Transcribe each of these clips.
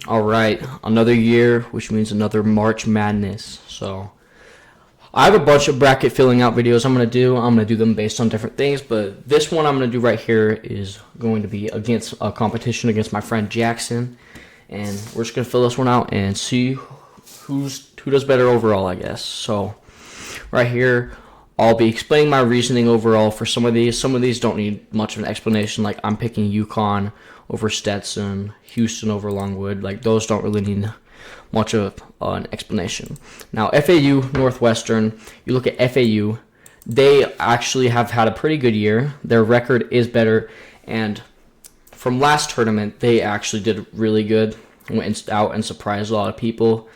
All right, another year, which means another March Madness. So I have a bunch of bracket filling out videos I'm going to do. I'm going to do them based on different things, but this one I'm going to do right here is going to be against a competition against my friend Jaxon, and we're just going to fill this one out and see who does better overall, I guess. So right here, I'll be explaining my reasoning overall for some of these. Some of these don't need much of an explanation, like I'm picking UConn over Stetson, Houston over Longwood. Like those don't really need much of an explanation. Now, FAU, Northwestern, you look at FAU, they actually have had a pretty good year. Their record is better, and from last tournament, they actually did really good, went out and surprised a lot of people.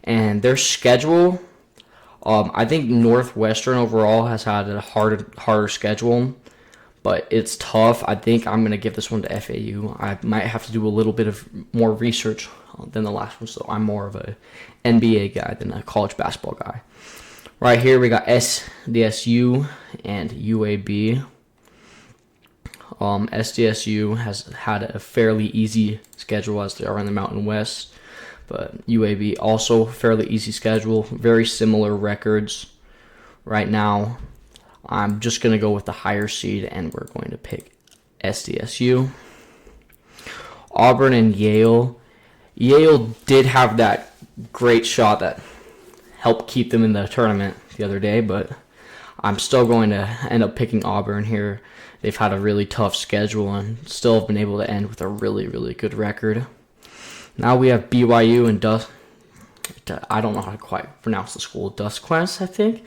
And their schedule, I think Northwestern overall has had a harder schedule, but it's tough. I think I'm going to give this one to FAU. I might have to do a little bit of more research than the last one, so I'm more of a NBA guy than a college basketball guy. Right here, we got SDSU and UAB. SDSU has had a fairly easy schedule as they are in the Mountain West, but UAB also fairly easy schedule, very similar records. Right now, I'm just going to go with the higher seed, and we're going to pick SDSU. Auburn and Yale. Yale did have that great shot that helped keep them in the tournament the other day, but I'm still going to end up picking Auburn here. They've had a really tough schedule and still have been able to end with a really, really good record. Now we have BYU and I don't know how to quite pronounce the school. Duquesne, I think.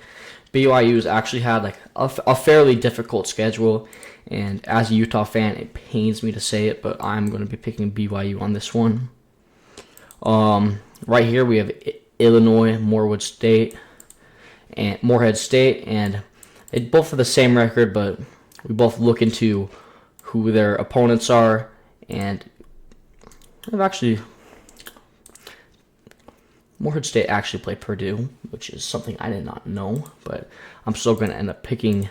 BYU's actually had like a fairly difficult schedule, and as a Utah fan, it pains me to say it, but I'm going to be picking BYU on this one. Right here we have Illinois, Morehead State, and they both have the same record, but we both look into who their opponents are, and Morehead State actually played Purdue, which is something I did not know, but I'm still going to end up picking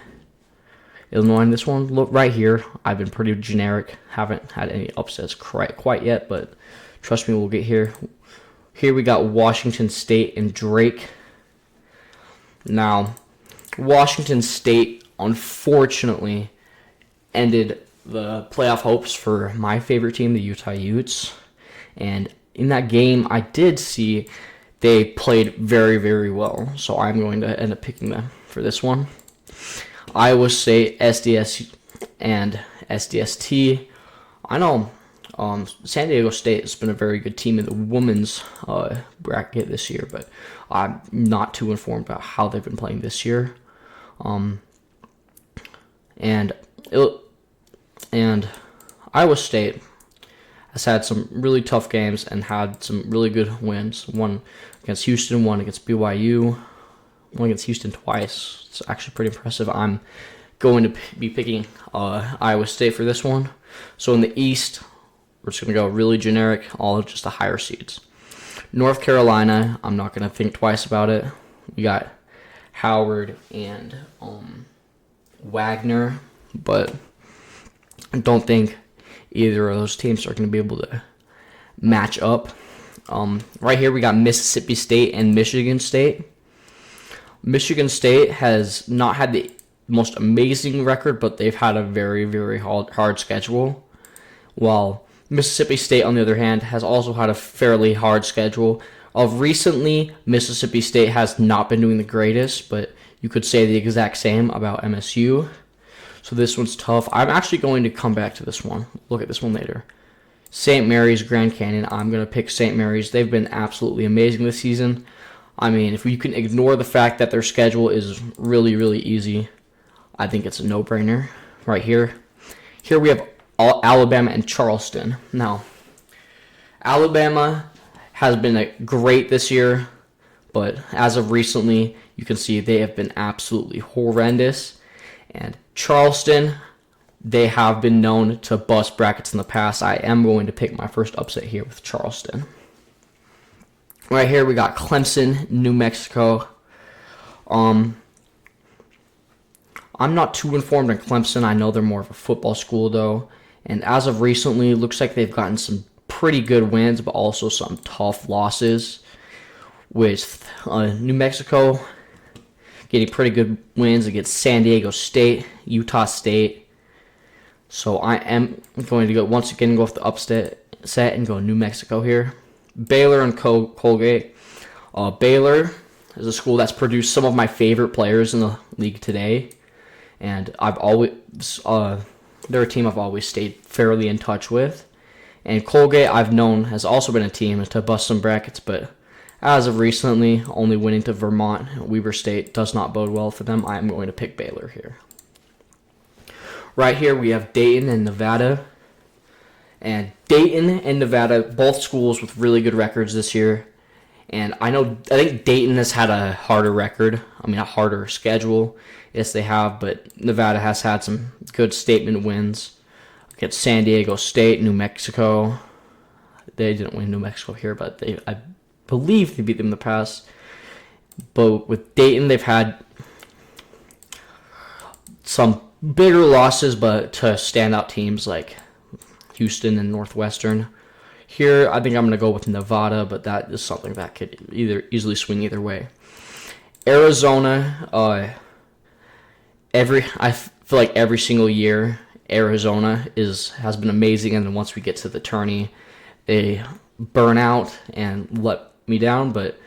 Illinois in this one. Look right here, I've been pretty generic, haven't had any upsets quite yet, but trust me, we'll get here. Here we got Washington State and Drake. Now, Washington State unfortunately ended the playoff hopes for my favorite team, the Utah Utes, and in that game, I did see they played very, very well, so I'm going to end up picking them for this one. Iowa State, SDS, and SDST. I know San Diego State has been a very good team in the women's bracket this year, but I'm not too informed about how they've been playing this year. And Iowa State has had some really tough games and had some really good wins. One against Houston, one against BYU, one against Houston twice. It's actually pretty impressive. I'm going to be picking Iowa State for this one. So in the East, we're just going to go really generic, all just the higher seeds. North Carolina, I'm not going to think twice about it. We got Howard and Wagner, but I don't think either of those teams are going to be able to match up. Right here we got Mississippi State and Michigan State. Michigan State has not had the most amazing record, but they've had a very, very hard schedule. While Mississippi State, on the other hand, has also had a fairly hard schedule. Recently, Mississippi State has not been doing the greatest, but you could say the exact same about MSU. So this one's tough. I'm actually going to come back to this one. Look at this one later. St. Mary's, Grand Canyon. I'm going to pick St. Mary's. They've been absolutely amazing this season. I mean, if you can ignore the fact that their schedule is really, really easy, I think it's a no-brainer right here. Here we have Alabama and Charleston. Now, Alabama has been great this year, but as of recently, you can see they have been absolutely horrendous. And Charleston, they have been known to bust brackets in the past. I am going to pick my first upset here with Charleston. Right here we got Clemson, New Mexico. I'm not too informed on Clemson. I know they're more of a football school though. And as of recently, it looks like they've gotten some pretty good wins, but also some tough losses. With New Mexico getting pretty good wins against San Diego State, Utah State. So I am going to go once again go with the upset and go New Mexico here. Baylor and Colgate. Baylor is a school that's produced some of my favorite players in the league today, and I've always they're a team I've always stayed fairly in touch with. And Colgate I've known has also been a team to bust some brackets, but as of recently, only winning to Vermont, Weber State does not bode well for them. I am going to pick Baylor here. Right here we have Dayton and Nevada. And Dayton and Nevada, both schools with really good records this year. And I think Dayton has had a harder record. A harder schedule. Yes, they have, but Nevada has had some good statement wins against San Diego State, New Mexico. They didn't win New Mexico here, but I believe they beat them in the past. But with Dayton, they've had some bigger losses, but to standout teams like Houston and Northwestern. Here, I think I'm going to go with Nevada, but that is something that could easily swing either way. Arizona, I feel like every single year, Arizona has been amazing, and then once we get to the tourney, they burn out and let me down. But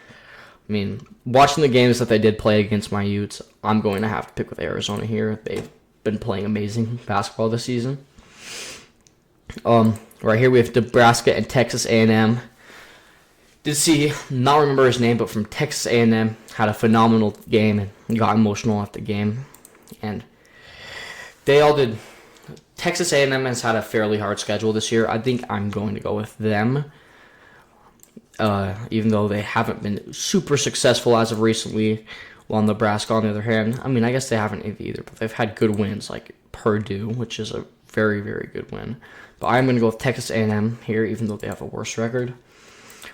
watching the games that they did play against my Utes, I'm going to have to pick with Arizona here. They've been playing amazing basketball this season. Right here we have Nebraska and Texas A&M. Not remember his name, but from Texas A&M, had a phenomenal game and got emotional after the game. And they all did. Texas A&M has had a fairly hard schedule this year. I think I'm going to go with them. Even though they haven't been super successful as of recently, while Nebraska, on the other hand, I guess they haven't either, but they've had good wins like Purdue, which is a very, very good win. But I'm going to go with Texas A&M here, even though they have a worse record.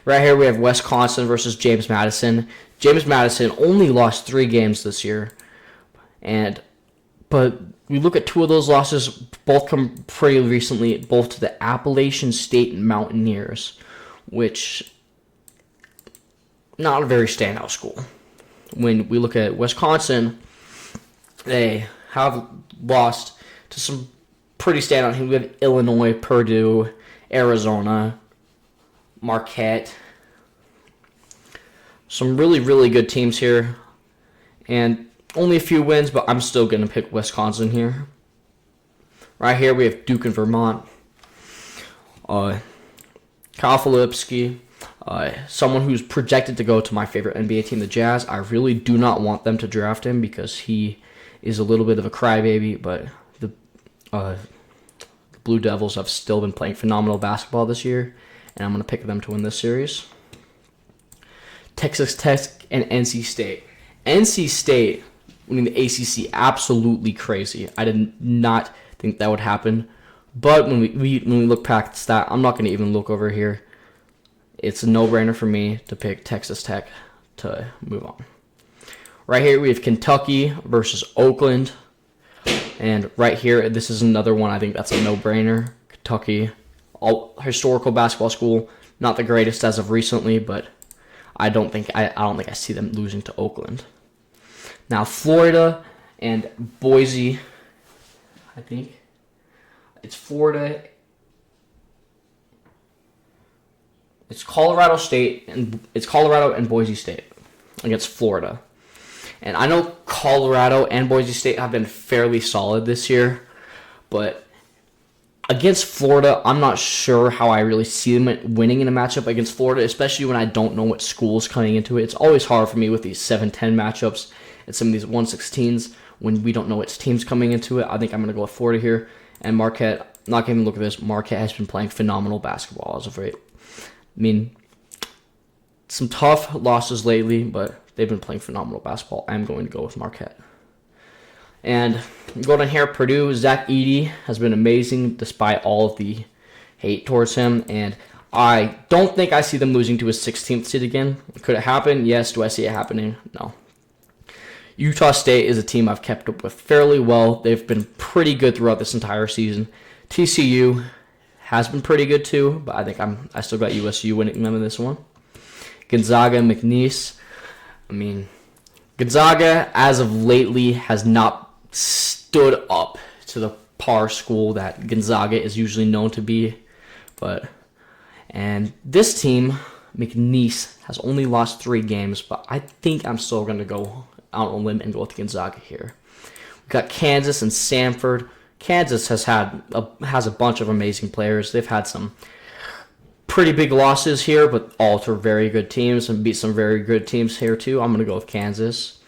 Right here we have Wisconsin versus James Madison. James Madison only lost 3 games this year, but we look at 2 of those losses, both come pretty recently, both to the Appalachian State Mountaineers, which not a very standout school. When we look at Wisconsin, they have lost to some pretty standout teams. We have Illinois, Purdue, Arizona, Marquette. Some really, really good teams here. And only a few wins, but I'm still going to pick Wisconsin here. Right here we have Duke and Vermont. Kyle Filipski, someone who's projected to go to my favorite NBA team, the Jazz. I really do not want them to draft him because he is a little bit of a crybaby, but the Blue Devils have still been playing phenomenal basketball this year, and I'm going to pick them to win this series. Texas Tech and NC State. NC State winning the ACC, absolutely crazy. I did not think that would happen, but when we look past that, I'm not going to even look over here. It's a no-brainer for me to pick Texas Tech to move on. Right here we have Kentucky versus Oakland. And right here, this is another one I think that's a no-brainer. Kentucky, historical basketball school, not the greatest as of recently, but I don't think I see them losing to Oakland. Now Florida and Boise, I think it's Florida. It's Colorado and Boise State against Florida. And I know Colorado and Boise State have been fairly solid this year, but against Florida, I'm not sure how I really see them winning in a matchup against Florida, especially when I don't know what school's coming into it. It's always hard for me with these 7-10 matchups and some of these 1-16s when we don't know which team's coming into it. I think I'm going to go with Florida here. And Marquette, not going to look at this, Marquette has been playing phenomenal basketball as of late. Some tough losses lately, but they've been playing phenomenal basketball. I'm going to go with Marquette. And going on here, Purdue, Zach Edey has been amazing despite all of the hate towards him. And I don't think I see them losing to a 16th seed again. Could it happen? Yes. Do I see it happening? No. Utah State is a team I've kept up with fairly well. They've been pretty good throughout this entire season. TCU has been pretty good too, but I think I still got USU winning them in this one. Gonzaga, McNeese. I mean, Gonzaga, as of lately, has not stood up to the par school that Gonzaga is usually known to be. And this team, McNeese, has only lost 3 games, but I think I'm still going to go out on a limb and go with Gonzaga here. We've got Kansas and Samford. Kansas has a bunch of amazing players. They've had some pretty big losses here, but all to very good teams and beat some very good teams here too. I'm going to go with Kansas.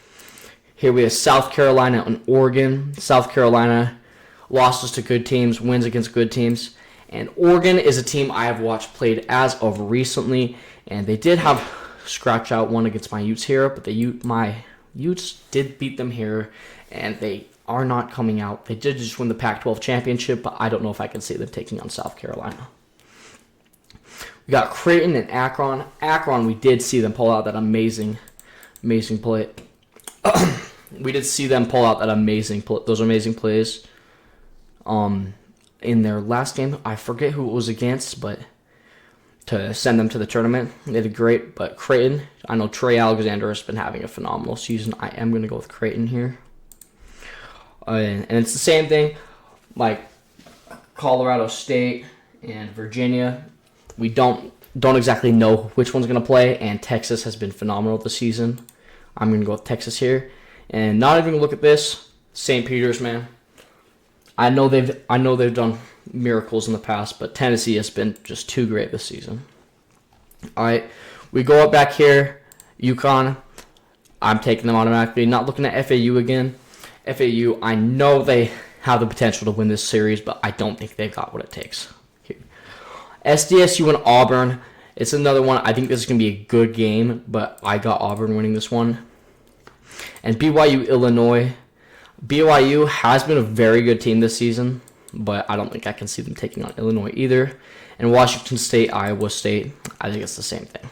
Here we have South Carolina and Oregon. South Carolina losses to good teams, wins against good teams. And Oregon is a team I have watched played as of recently, and they did have scratch out one against my Utes here, but my Utes did beat them here, and they are not coming out. They did just win the Pac-12 championship, but I don't know if I can see them taking on South Carolina. We got Creighton and Akron. Akron, we did see them pull out that amazing play. We did see them pull out those amazing plays. In their last game, I forget who it was against, but to send them to the tournament, they did great. But Creighton, I know Trey Alexander has been having a phenomenal season. I am going to go with Creighton here. And it's the same thing, like Colorado State and Virginia. We don't exactly know which one's going to play, and Texas has been phenomenal this season. I'm going to go with Texas here. And not even look at this, St. Peter's, man. I know they've done miracles in the past, but Tennessee has been just too great this season. All right, we go up back here, UConn. I'm taking them automatically. Not looking at FAU again. FAU, I know they have the potential to win this series, but I don't think they've got what it takes. Here. SDSU and Auburn. It's another one. I think this is going to be a good game, but I got Auburn winning this one. And BYU, Illinois. BYU has been a very good team this season, but I don't think I can see them taking on Illinois either. And Washington State, Iowa State, I think it's the same thing.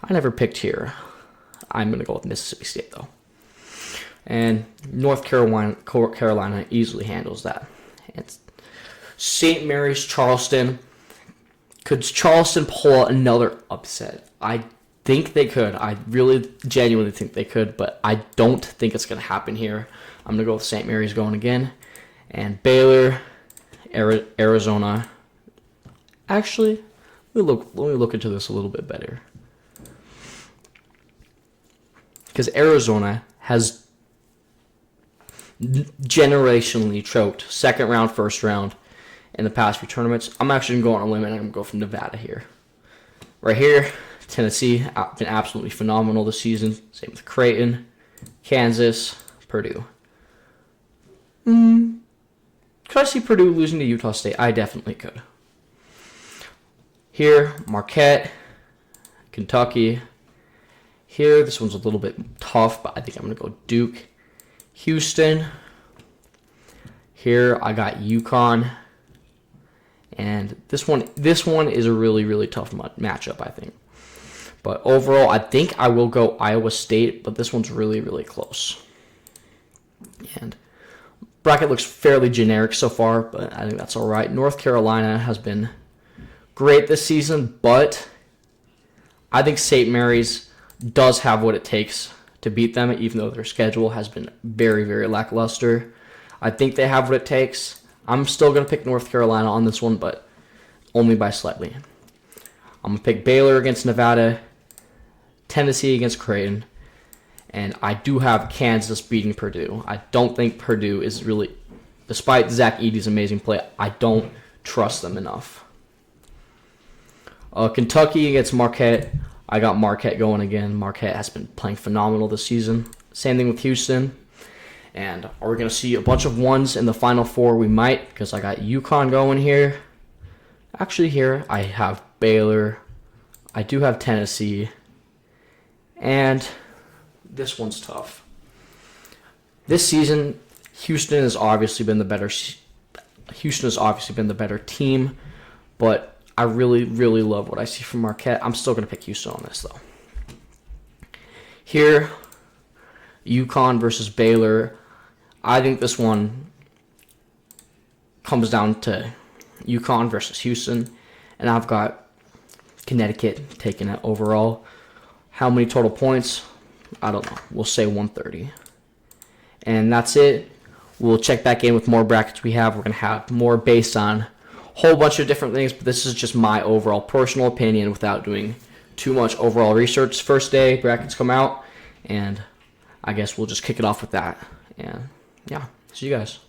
I never picked here. I'm going to go with Mississippi State, though. And North Carolina easily handles that. It's St. Mary's, Charleston. Could Charleston pull another upset? I think they could. I really genuinely think they could, but I don't think it's going to happen here. I'm going to go with St. Mary's going again. And Baylor, Arizona. Actually, let me look into this a little bit better. Because Arizona has generationally choked second round, first round in the past few tournaments. I'm actually going to go on a limb and I'm going to go from Nevada here. Right here, Tennessee, been absolutely phenomenal this season. Same with Creighton, Kansas, Purdue. Could I see Purdue losing to Utah State? I definitely could. Here, Marquette, Kentucky. Here, this one's a little bit tough, but I think I'm going to go Duke. Houston. Here, I got UConn. And this one is a really, really tough matchup, I think. But overall, I think I will go Iowa State, but this one's really, really close. And bracket looks fairly generic so far, but I think that's all right. North Carolina has been great this season, but I think St. Mary's does have what it takes to beat them, even though their schedule has been very, very lackluster. I think they have what it takes. I'm still going to pick North Carolina on this one, but only by slightly. I'm going to pick Baylor against Nevada, Tennessee against Creighton, and I do have Kansas beating Purdue. I don't think Purdue is really, despite Zach Edey's amazing play, I don't trust them enough. Kentucky against Marquette. I got Marquette going again. Marquette has been playing phenomenal this season. Same thing with Houston. And are we going to see a bunch of ones in the Final Four? We might, because I got UConn going here. Actually, here I have Baylor. I do have Tennessee. And this one's tough. This season, Houston has obviously been the better team, but I really, really love what I see from Marquette. I'm still going to pick Houston on this, though. Here, UConn versus Baylor. I think this one comes down to UConn versus Houston, and I've got Connecticut taking it overall. How many total points? I don't know. We'll say 130. And that's it. We'll check back in with more brackets we have. We're going to have more based on a whole bunch of different things, but this is just my overall personal opinion without doing too much overall research. First day, brackets come out, and I guess we'll just kick it off with that. And yeah, see you guys.